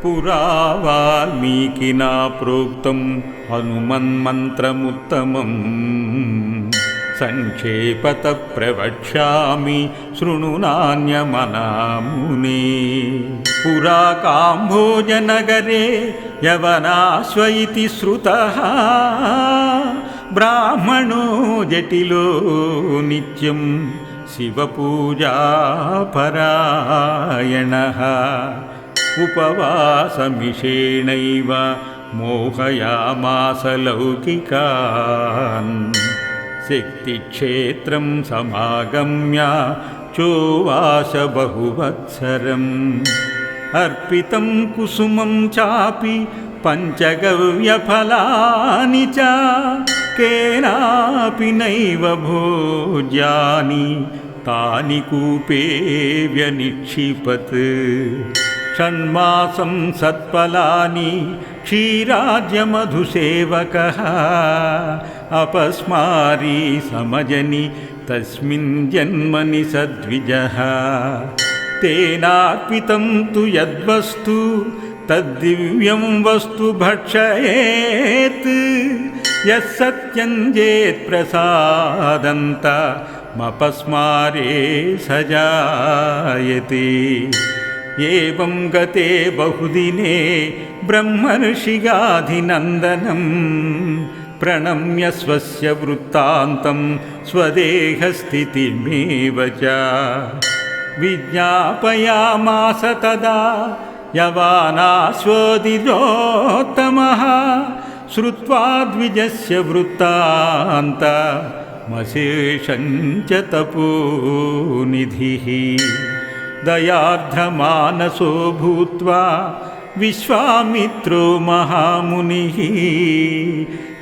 పురా వాల్మీకినా ప్రోక్తం హనుమన్మంత్రముత్తమం సంక్షేపత ప్రవక్ష్యామి శృణు నాన్యమనామునే. పురా కాంభోజనగరే యవనాశ్వ ఇతి శ్రుతః బ్రాహ్మణో జటిలో నిత్యం శివపూజాపరాయణః ఉపవాసమిషేణైవ మోహయామాస లౌకికాన్. శక్తిక్షేత్రం సమాగమ్య చోవాస బహువత్సరం. అర్పితం కుసుమం చాపి పంచగవ్యఫలాని చ కేనాపి నైవ భోజ్యాని తాని కూపే వ్యనిక్షిపత్. షణ్మాసం సత్ఫలాని క్షీరాజ్యమధుసేవకః అపస్మారీ సమజని తస్మిన్ జన్మని సద్విజః. తేనార్పితం తు యద్వస్తు తద్దివ్యం వస్తు భక్షయేత్. యస్సత్యం చేత్ ప్రసాదంత మపస్మారే సజాయతే. ఏవం గతే బహుదినే బ్రహ్మర్షిగాధినందనం ప్రణమ్య స్వస్య వృత్తాంతం స్వదేహస్థితిమేవ చ. విజ్ఞాపయామాస తదా యవానాశ్వోదితోత్తమః శ్రుత్వా ద్విజస్య వృత్తాంతమశేషం చ తపోనిధిః. దయార్ద్రమానసో భూత్వా విశ్వామిత్రో మహామునిః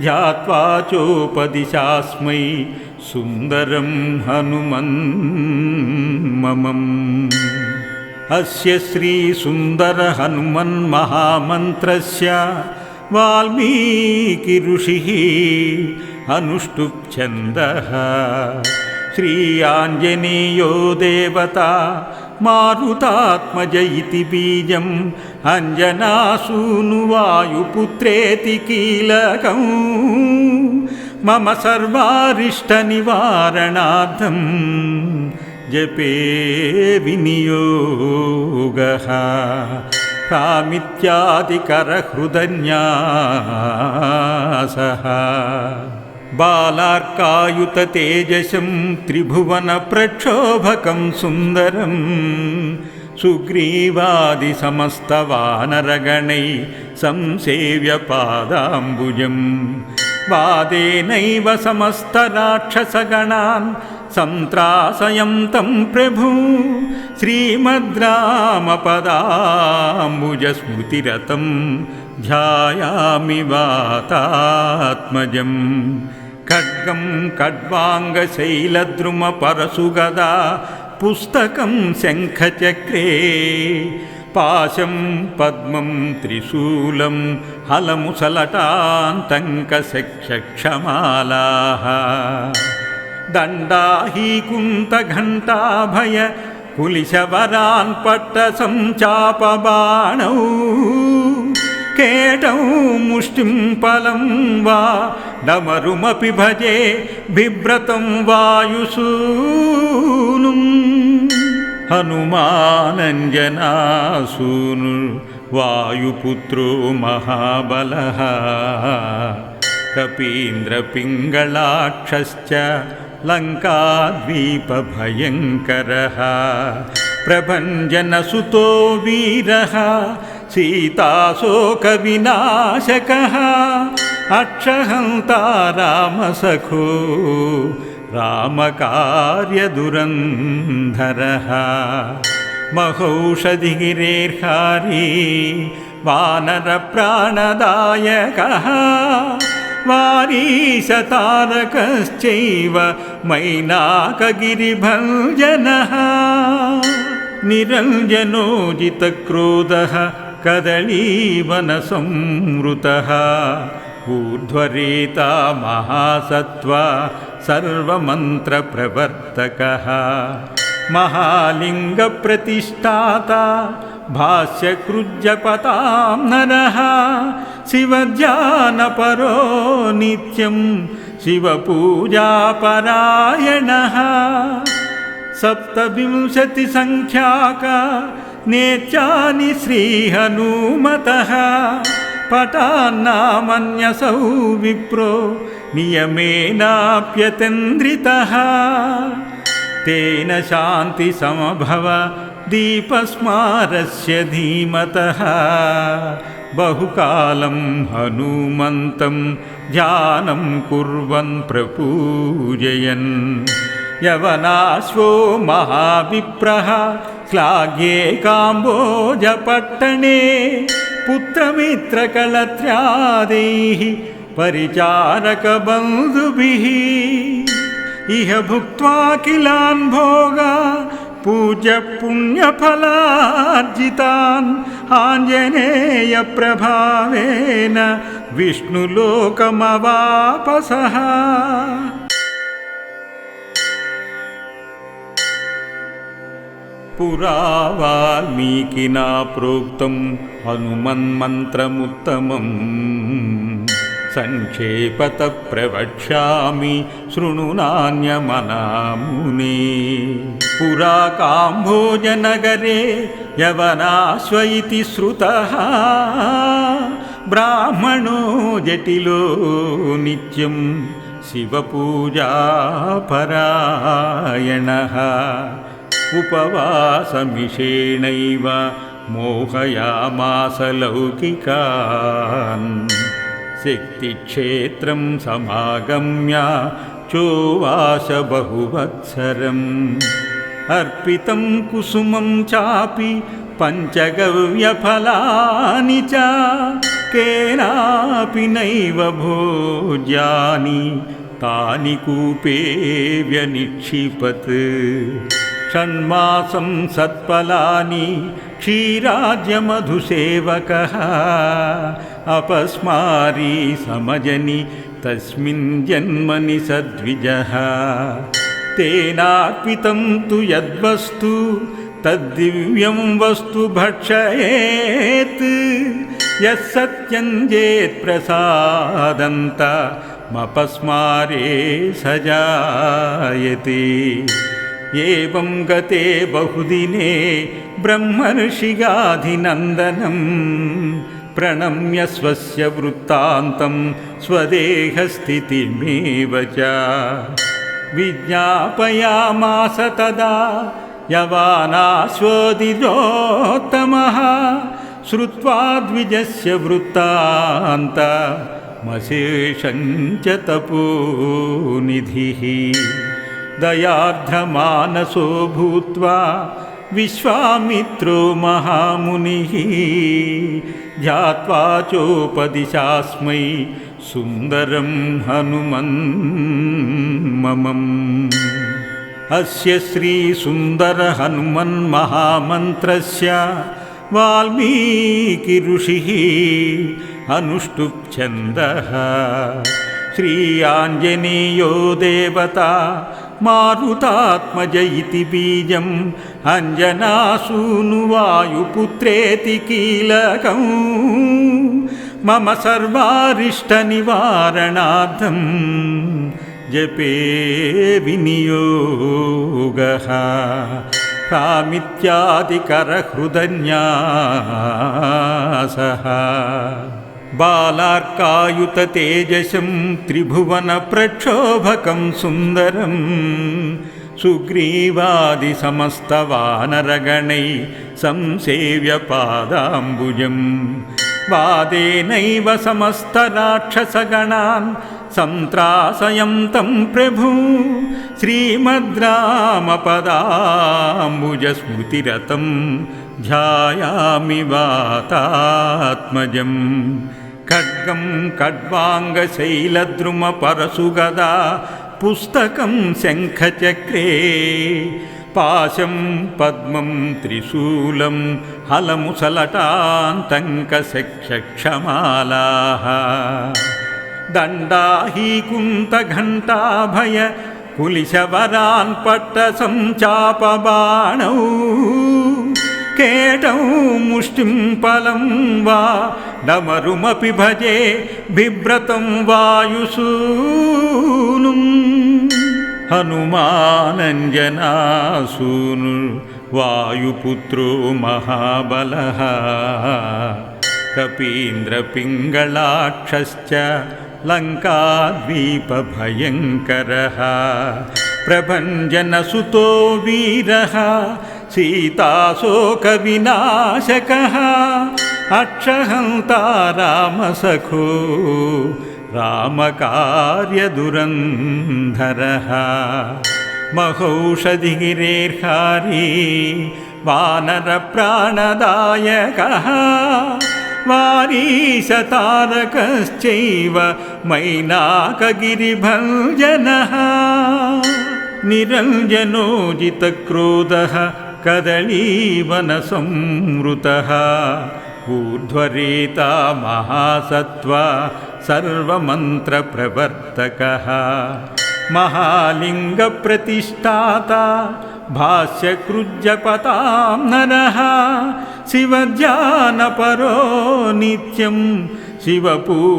ధ్యాత్వా చోపదిశాస్మై సుందరం హనుమన్మమం. అస్య శ్రీ సుందర హనుమన్ మహామంత్రస్య వాల్మీకి ఋషిః అనుష్టుప్ ఛందః. శ్రీ ఆంజనేయో దేవతా మారుతాత్మజ ఇతి బీజం అంజనాసూను వాయుపుత్రేతి కీలకం. మమ సర్వారిష్ట నివారణార్థం జపే వినియోగః. కామిత్యాదికరహృదన్యాసః. బాలార్కాయుత తేజసం త్రిభువన ప్రక్షోభకం సుందరం సుగ్రీవాది సమస్త వానరగణై సంసేవ్య పాదాంబుజం. వాదేనైవ సమస్త రాక్షసగణాన్ సంత్రాసయంతం ప్రభు. శ్రీమద్రామపదాంబుజ స్మృతిరతం ధ్యాయామి వాతాత్మజం. ఖడ్గం ఖడ్వాంగశైలద్రుమ పరశుగదా పుస్తకం శంఖచక్రే పాశం పద్మం త్రిశూలం హలముసలటాంతంకశక్షమాలాః. దండాహీకుంతఘంటాభయ కులిశవరాన్ పట్ట సంచాపబాణౌ. కేటౌ ముష్టిం ఫలం వా డమరుమపి భజే బిభ్రతం వాయుసూనుం. హనుమానంజనాసూను వాయుపుత్రో మహాబలః. కపీంద్రపింగళాక్షశ్చ లంకాద్వీపభయంకరः. ప్రభంజనసుతో వీరः సీతాశోకవినాశకः. అక్షహంతా రామసఖో రామకార్యదురంధరः. మహౌషధిగిరేర్హారీ వానరప్రాణదాయకः. వారీశతారకశ్చైవ మైనాకగిరిభంజనः. నిరంజనోజితక్రోధः కదళీవనసంవృతः. ఊర్ధ్వరేతా మహాసత్వా సర్వమంత్రప్రవర్తకः. మహాలింగప్రతిష్ఠాతా भास्यकृज्यपतां नरः शिवध्यानपरो नित्यं शिवपूजापरायणः सप्तविंशतिसङ्ख्याक नेत्यानि श्रीहनुमतः पठान्नामन्यसौ विप्रो नियमेनाप्यतेन्द्रितः तेन शान्तिसमभव दीपस्मारस्य धीमतः बहुकालं हनुमन्तं ध्यानं कुर्वन् प्रपूजयन् यवनाश्वो महाविप्रः श्लाघ्ये काम्बोजपट्टणे पुत्रमित्रकलत्र्यादैः परिचारकबन्धुभिः इह भुक्त्वा किलान् भोगा पूज्यपुण्यफलार्जितान् आञ्जनेयप्रभावेन विष्णुलोकमवापसः पुरा वाल्मीकिना प्रोक्तं हनुमन्मन्त्रमुत्तमम् संक्षेपतः प्रवक्ष्यामि शृणु नान्यमनामुने पुरा काम्भोजनगरे यवनाश्व इति श्रुतः ब्राह्मणो जटिलो नित्यं शिवपूजापरायणः उपवासमिषेणैव मोहयामास लौकिकान् शक्तिक्षेत्रं समागम्य चोवाच बहुवत्सरम् अर्पितं कुसुमं चापि पञ्चगव्यफलानि च केनापि नैव भोज्यानि तानि कूपे व्यनिक्षिपत् षण्मासं सत्फलानि क्षीराज्यमधुसेवकः अपस्मारी समजनि तस्मिन् जन्मनि सद्विजः तेनार्पितं तु यद्वस्तु तद्दिव्यं वस्तु भक्षयेत् यः सत्यं चेत् प्रसादन्तमपस्मारे स जायते एवं गते बहुदिने ब्रह्मर्षिगाधिनन्दनं प्रणम्य स्वस्य वृत्तान्तं स्वदेहस्थितिमेव च विज्ञापयामास तदा यवानाश्वोदितोत्तमः श्रुत्वा द्विजस्य वृत्तान्तमशेषं च तपोनिधिः दयार्द्रमानसो भूत्वा विश्वामित्रो महामुनिः ध्यात्वा चोपदिशास्मै सुन्दरं हनुमन्ममम् अस्य श्रीसुन्दरहनुमन्महामन्त्रस्य वाल्मीकि ऋषिः अनुष्टुप् छन्दः श्री आञ्जनेयो देवता मारुतात्मज इति बीजम् अञ्जनासूनु वायुपुत्रेति कीलकं मम सर्वारिष्टनिवारणार्थं जपे विनियोगः कामित्यादिकरहृदन्यासः बालार्कायुततेजसं त्रिभुवनप्रक्षोभकं सुन्दरं सुग्रीवादिसमस्तवानरगणैः संसेव्य पादाम्बुजं वादेनैव समस्तराक्षसगणान् संत्रासयन्तं प्रभु श्रीमद्रामपदाम्बुजस्मृतिरतं ध्यायामि वातात्मजम् खड्गं खड्वाङ्गशैलद्रुमपरशुगदा पुस्तकं शङ्खचक्रे पाशं पद्मं त्रिशूलं हलमुसलटान्तङ्कशक्षमालाः दण्डाहीकुन्तघण्टाभय कुलिशवरान् पट्टसञ्चापबाणौ केटौ मुष्टिं फलं वा डमरुमपि भजे बिभ्रतं वायुसूनुम् हनुमानञ्जनासूनु वायुपुत्रो महाबलः कपीन्द्रपिङ्गलाक्षश्च लङ्काद्वीपभयङ्करः प्रभञ्जनसुतो वीरः सीताशोकविनाशकः अक्षहन्ता रामसखो रामकार्यदुरन्धरः महौषधिगिरेर्हारी वानरप्राणदायकः वारीशतारकश्चैव मैनाकगिरिभञ्जनः निरञ्जनोजितक्रोधः कदलीवनसंवृतः ऊर्ध्वरेता महासत्त्वा सर्वमन्त्रप्रवर्तकः महालिङ्गप्रतिष्ठाता भाष्यकृज्जपतां नरः शिवध्यानपरो नित्यं शिवपूजापरायणः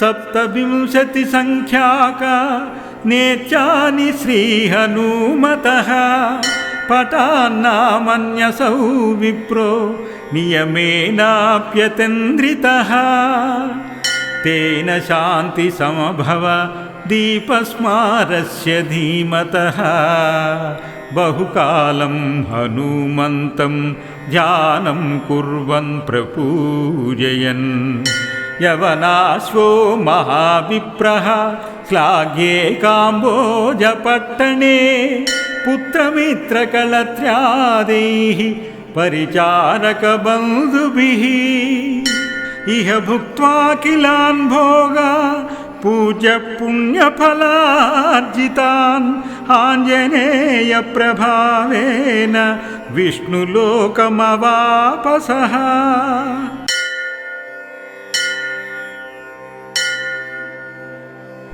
सप्तविंशतिसङ्ख्याका नेत्यानि श्रीहनुमतः पठान्नामन्यसौ विप्रो नियमेनाप्यतेन्द्रितः तेन शान्तिसमभव दीपस्मारस्य धीमतः बहुकालं हनुमन्तं ध्यानं कुर्वन् प्रपूजयन् यवनाश्वो महाविप्रः श्लाघ्ये काम्बोजपट्टणे पुत्रमित्रकलत्र्यादैः परिचारकबन्धुभिः इह भुक्त्वा किलान् भोगा पूज्यपुण्यफलार्जितान् आञ्जनेयप्रभावेन विष्णुलोकमवापसः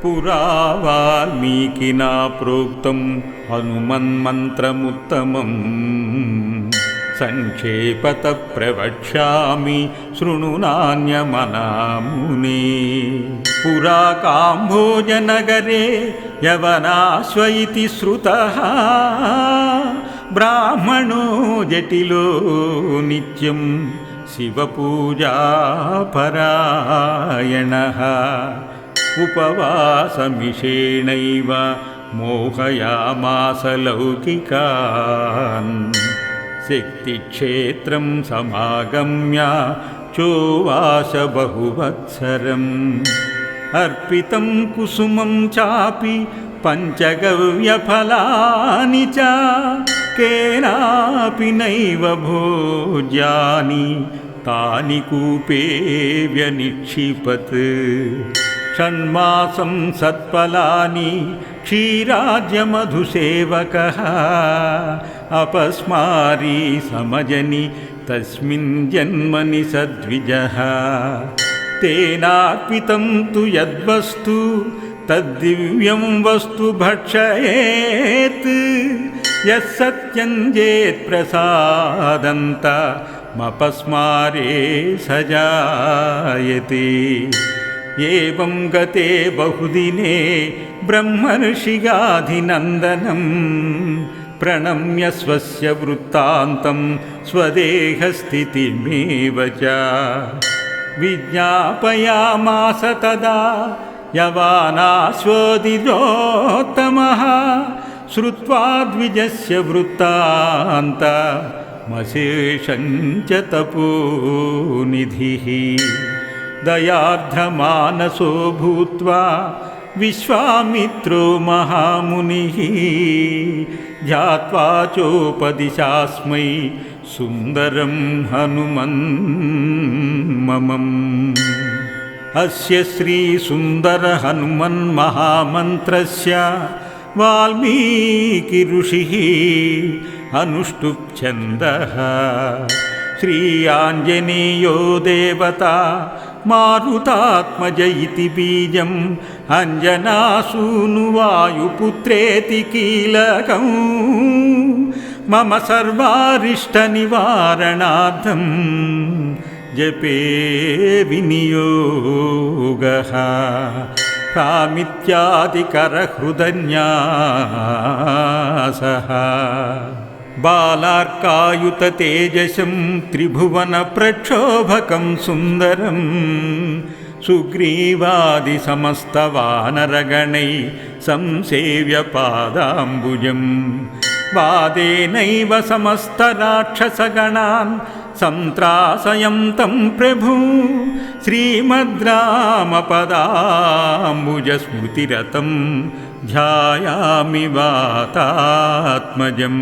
पुरा वाल्मीकिना प्रोक्तं हनुमन्मन्त्रमुत्तमम् संक्षेपतः प्रवक्ष्यामि शृणु नान्यमनामुने पुरा काम्भोजनगरे यवनाश्व इति श्रुतः ब्राह्मणो जटिलो नित्यं शिवपूजापरायणः उपवासमिषेणैव मोहयामास लौकिकान् शक्तिक्षेत्रं समागम्य चोवाच बहुवत्सरम् अर्पितं कुसुमं चापि पञ्चगव्यफलानि च केनापि नैव भोज्यानि तानि कूपे व्यनिक्षिपत् षण्मासं सत्फलानि क्षीराज्यमधुसेवकः अपस्मारी समजनि तस्मिन् जन्मनि सद्विजः तेनार्पितं तु यद्वस्तु तद्दिव्यं वस्तु भक्षयेत् यः सत्यं चेत् प्रसादन्तमपस्मारे स जायते एवं गते बहुदिने ब्रह्मर्षिगाधिनन्दनं प्रणम्य स्वस्य वृत्तान्तं स्वदेहस्थितिमेव च विज्ञापयामास तदा यवानाश्वोदितोत्तमः श्रुत्वा द्विजस्य वृत्तान्तमशेषं च तपोनिधिः दयार्द्रमानसो भूत्वा विश्वामित्रो महामुनिः ध्यात्वा चोपदिशास्मै सुन्दरं हनुमन्ममम् अस्य श्रीसुन्दरहनुमन्महामन्त्रस्य वाल्मीकि ऋषिः अनुष्टुप् छन्दः श्री आञ्जनेयो देवता మారుతాత్మజ ఇతి బీజం అంజనాసూను వాయుపుత్రేతి కీలకం మమ సర్వారిష్ట నివారణార్థం జపే వినియోగః కామిత్యాదికరహృదన్యాసః బాలార్కాయుత తేజసం త్రిభువన ప్రక్షోభకం సుందరం సుగ్రీవాది సమస్త వానరగణై సంసేవ్య పాదాంబుజం వాదేనైవ సమస్త రాక్షసగణాన్ సంత్రాసయంతం ప్రభు శ్రీమద్రామపదాంబుజ స్మృతిరతం ధ్యాయామి వాతాత్మజం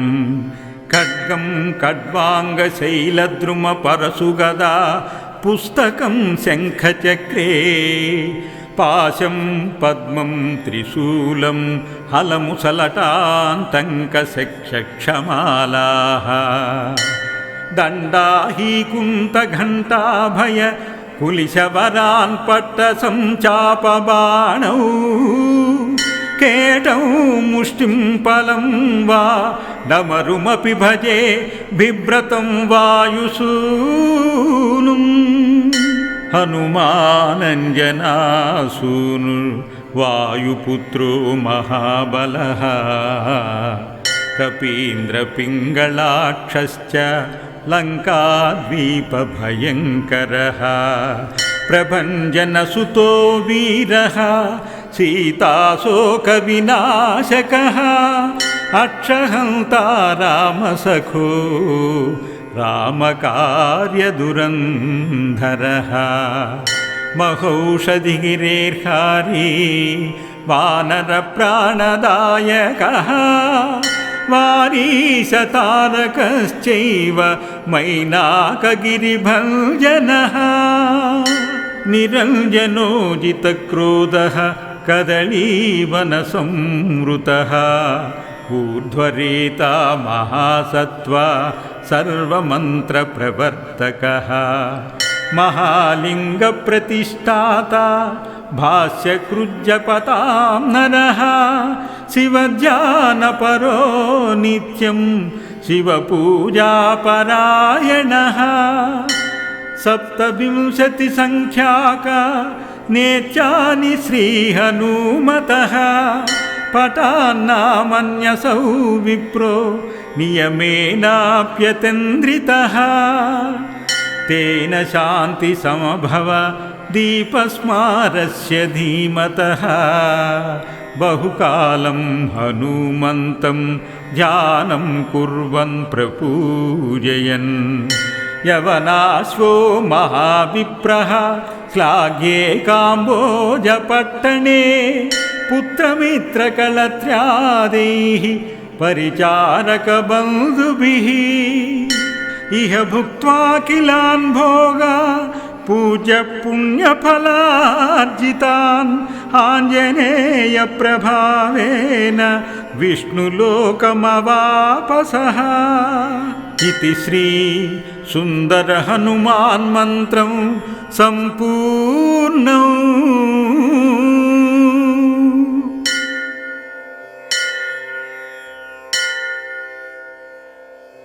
ఖడ్గం ఖడ్వాంగశైలద్రుమ పరశుగదా పుస్తకం శంఖచక్రే పాశం పద్మం త్రిశూలం హలముసలటాంతంకశక్షమాలాః దండాహీకుంతఘంటాభయ కులిశవరాన్ పట్టసంచాపబాణౌ కేటౌ ముష్టిం పలం వా డమరుమపి భజే బిభ్రతం వాయుసూనుం హనుమానంజనాసూను వాయుపుత్రో మహాబలః కపీంద్రపింగళాక్షశ్చ లంకాద్వీపభయంకరः ప్రభంజనసుతో వీరः సీతాశోకవినాశకः అక్షహంతా రామసఖో రామకార్యదురంధరः మహౌషధిగిరేర్హారీ వానరప్రాణదాయకः వారీశతారకశ్చైవ మైనాకగిరిభంజనः నిరంజనోజితక్రోధः కదళీవనసంవృతः ఊర్ధ్వరేతా మహాసత్వా సర్వమంత్రప్రవర్తకः మహాలింగప్రతిష్ఠాతా భాస్యకృజ్జపతాం నరః శివధ్యానపరో నిత్యం శివపూజాపరాయణः సప్తవింశతి సంఖ్యాక నేత్యాని శ్రీహనుమతః పఠాన్నామన్యసౌ విప్రో నియమేనాప్యతేంద్రితః తేన శాంతి సమభవ దీపస్మారస్య ధీమతః బహుకాలం హనుమంతం ధ్యానం కుర్వన్ ప్రపూజయన్ యవనాశ్వో మహావిప్రః శ్లాఘ్యే కాంబోజపట్టణే పుత్రమిత్రకళత్ర్యాదైః పరిచారకబంధుభిः ఇహ భుక్త్వా కిలాన్ భోగా పూజ్య పుణ్యఫలార్జితాన్ ఆంజనేయ ప్రభావేన విష్ణులోకమవాపసః ఇతి శ్రీ సుందర హనుమాన్ మంత్రం సంపూర్ణం.